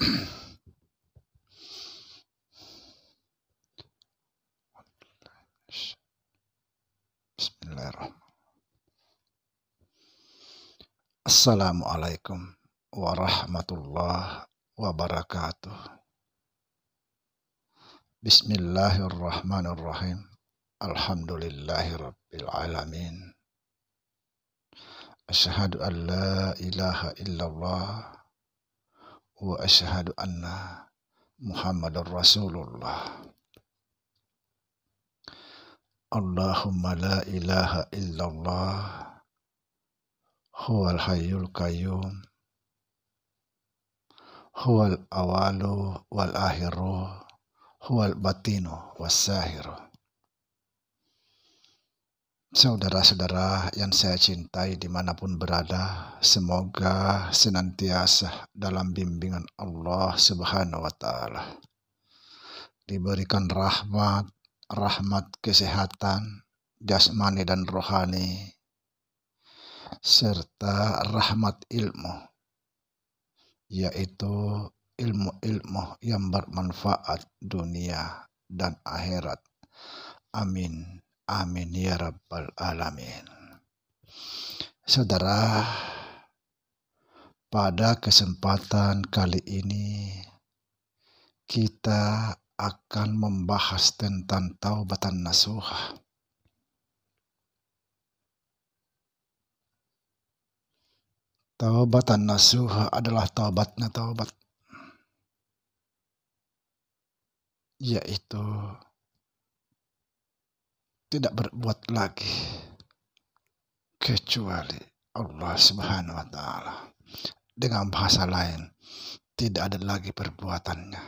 Bismillahirrahmanirrahim. Assalamualaikum warahmatullahi wabarakatuh. Bismillahirrahmanirrahim. Alhamdulillahirabbil alamin. Asyhadu an la ilaha illallah wa asyhadu anna Muhammadar Rasulullah. Allahumma la ilaha illallah huwal hayyul qayyum huwal awalu wal akhiru huwal batinu was sahiru. Saudara-saudara yang saya cintai dimanapun berada, semoga senantiasa dalam bimbingan Allah Subhanahu wa Ta'ala, diberikan rahmat kesehatan jasmani dan rohani, serta rahmat ilmu, yaitu ilmu yang bermanfaat dunia dan akhirat. Amin. Amin ya rabbal alamin. Saudara, pada kesempatan kali ini kita akan membahas tentang taubatan nasuha. Taubatan nasuha adalah taubatnya taubat, yaitu tidak berbuat lagi kecuali Allah Subhanahu wa Ta'ala. Dengan bahasa lain, tidak ada lagi perbuatannya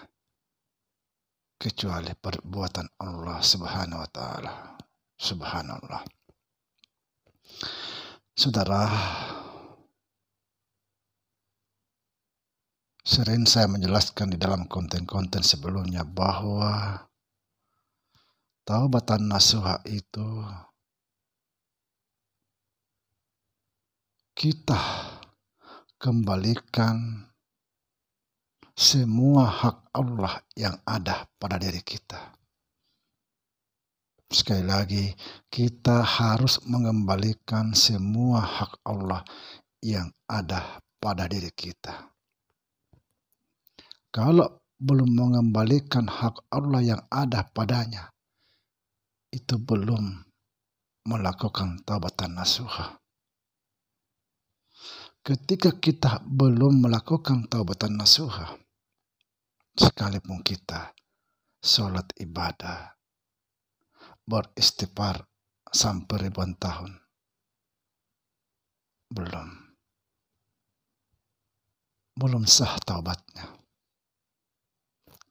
kecuali perbuatan Allah Subhanahu wa Ta'ala. Subhanallah. Saudara, sering saya menjelaskan di dalam konten-konten sebelumnya bahwa taubatan nasuha itu kita kembalikan semua hak Allah yang ada pada diri kita. Sekali lagi, kita harus mengembalikan semua hak Allah yang ada pada diri kita. Kalau belum mengembalikan hak Allah yang ada padanya, itu belum melakukan taubatan nasuha. Ketika kita belum melakukan taubatan nasuha, sekalipun kita sholat ibadah, beristighfar sampai ribuan tahun, belum sah taubatnya.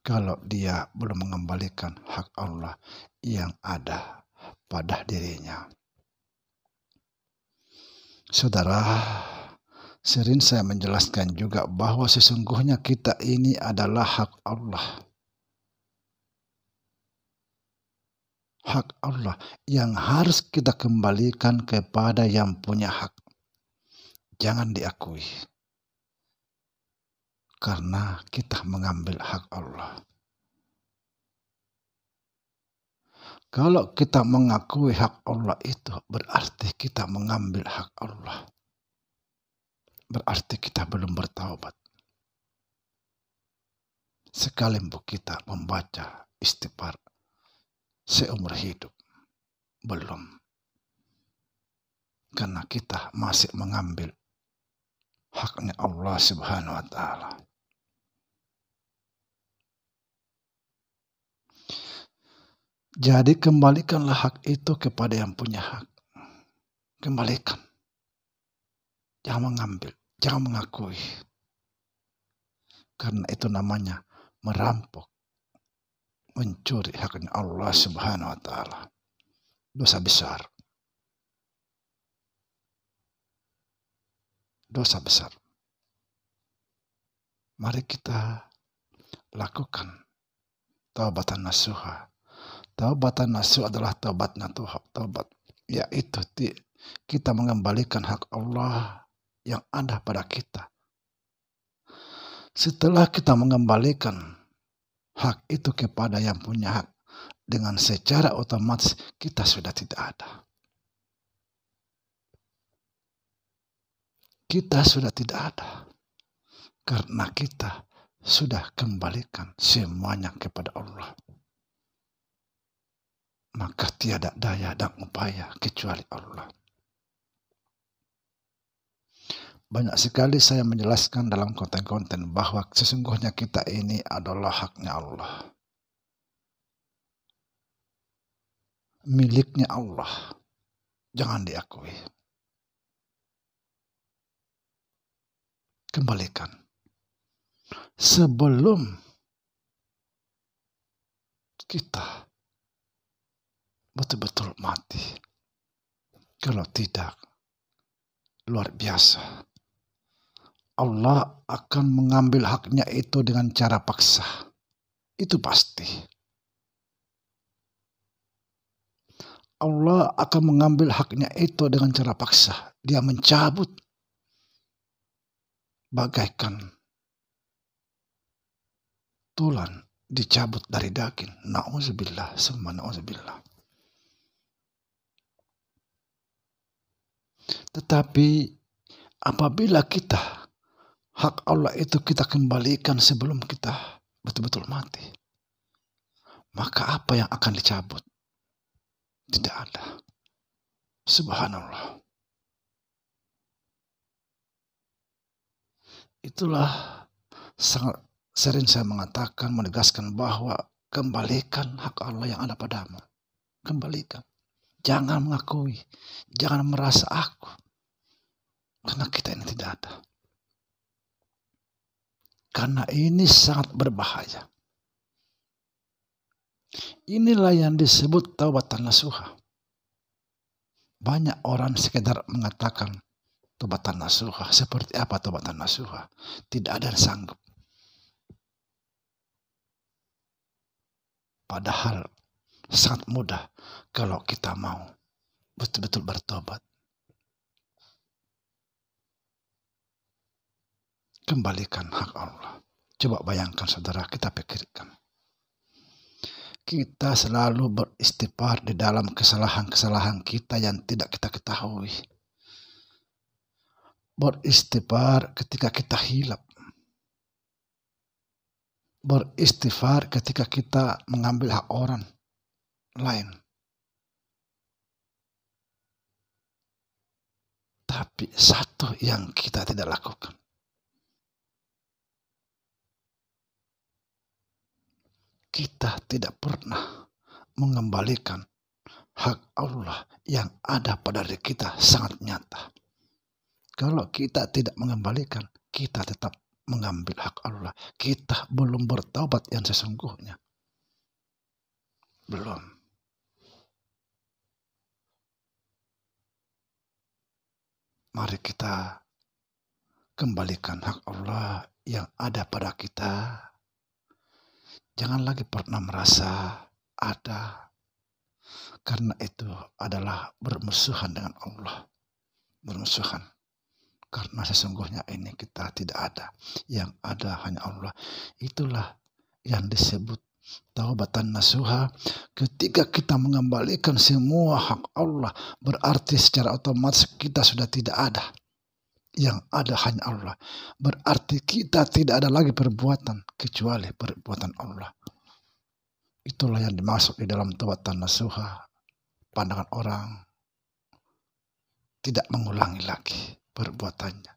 Kalau dia belum mengembalikan hak Allah yang ada pada dirinya. Saudara, sering saya menjelaskan juga bahwa sesungguhnya kita ini adalah hak Allah. Hak Allah yang harus kita kembalikan kepada yang punya hak. Jangan diakui. Karena kita mengambil hak Allah. Kalau kita mengakui hak Allah itu berarti kita mengambil hak Allah. Berarti kita belum bertaubat. Sekalipun kita membaca istighfar seumur hidup, belum. Karena kita masih mengambil haknya Allah Subhanahu wa Ta'ala. Jadi kembalikanlah hak itu kepada yang punya hak. Kembalikan. Jangan mengambil, jangan mengakui. Karena itu namanya merampok, mencuri haknya Allah Subhanahu wa Ta'ala. Dosa besar. Dosa besar. Mari kita lakukan taubatan nasuha. Taubatan nasuha adalah taubatnya taubat, yaitu kita mengembalikan hak Allah yang ada pada kita. Setelah kita mengembalikan hak itu kepada yang punya hak, dengan secara otomatis kita sudah tidak ada. Kita sudah tidak ada. Karena kita sudah kembalikan semuanya kepada Allah. Maka tiada daya dan upaya kecuali Allah. Banyak sekali saya menjelaskan dalam konten-konten bahwa sesungguhnya kita ini adalah haknya Allah. Miliknya Allah. Jangan diakui. Kembalikan. Sebelum kita betul-betul mati. Kalau tidak, luar biasa. Allah akan mengambil haknya itu dengan cara paksa. Itu pasti. Allah akan mengambil haknya itu dengan cara paksa. Dia mencabut bagaikan tulan dicabut dari daging. Na'udzubillah, summa na'udzubillah. Tetapi apabila kita hak Allah itu kita kembalikan sebelum kita betul-betul mati, maka apa yang akan dicabut? Tidak ada. Subhanallah. Itulah sangat sering saya mengatakan, menegaskan bahwa kembalikan hak Allah yang ada padamu. Kembalikan. Jangan mengakui. Jangan merasa aku. Karena kita ini tidak ada. Karena ini sangat berbahaya. Inilah yang disebut taubatan nasuha. Banyak orang sekedar mengatakan taubatan nasuha. Seperti apa taubatan nasuha? Tidak ada yang sanggup. Padahal sangat mudah kalau kita mau betul-betul bertobat. Kembalikan hak Allah. Coba bayangkan saudara, kita pikirkan. Kita selalu beristighfar di dalam kesalahan-kesalahan kita yang tidak kita ketahui. Beristighfar ketika kita hilap. Beristighfar ketika kita mengambil hak orang lain. Tapi satu yang kita tidak lakukan. Kita tidak pernah mengembalikan hak Allah yang ada pada diri kita sangat nyata. Kalau kita tidak mengembalikan, kita tetap mengambil hak Allah. Kita belum bertaubat yang sesungguhnya. Belum. Mari kita kembalikan hak Allah yang ada pada kita. Jangan lagi pernah merasa ada. Karena itu adalah bermusuhan dengan Allah. Bermusuhan. Karena sesungguhnya ini kita tidak ada. Yang ada hanya Allah. Itulah yang disebut taubatan nasuha. Ketika kita mengembalikan semua hak Allah, berarti secara otomatis kita sudah tidak ada. Yang ada hanya Allah. Berarti kita tidak ada lagi perbuatan kecuali perbuatan Allah. Itulah yang dimaksud di dalam taubatan nasuha. Pandangan orang tidak mengulangi lagi perbuatannya.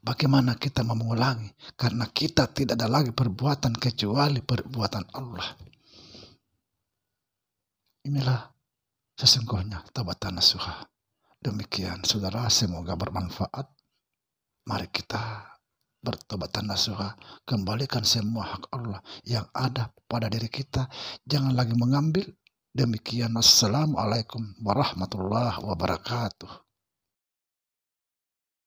Bagaimana kita mau mengulangi? Karena kita tidak ada lagi perbuatan kecuali perbuatan Allah. Inilah sesungguhnya taubatan nasuha. Demikian saudara, semoga bermanfaat. Mari kita bertobatan nasuha, kembalikan semua hak Allah yang ada pada diri kita. Jangan lagi mengambil. Demikian, assalamualaikum warahmatullahi wabarakatuh.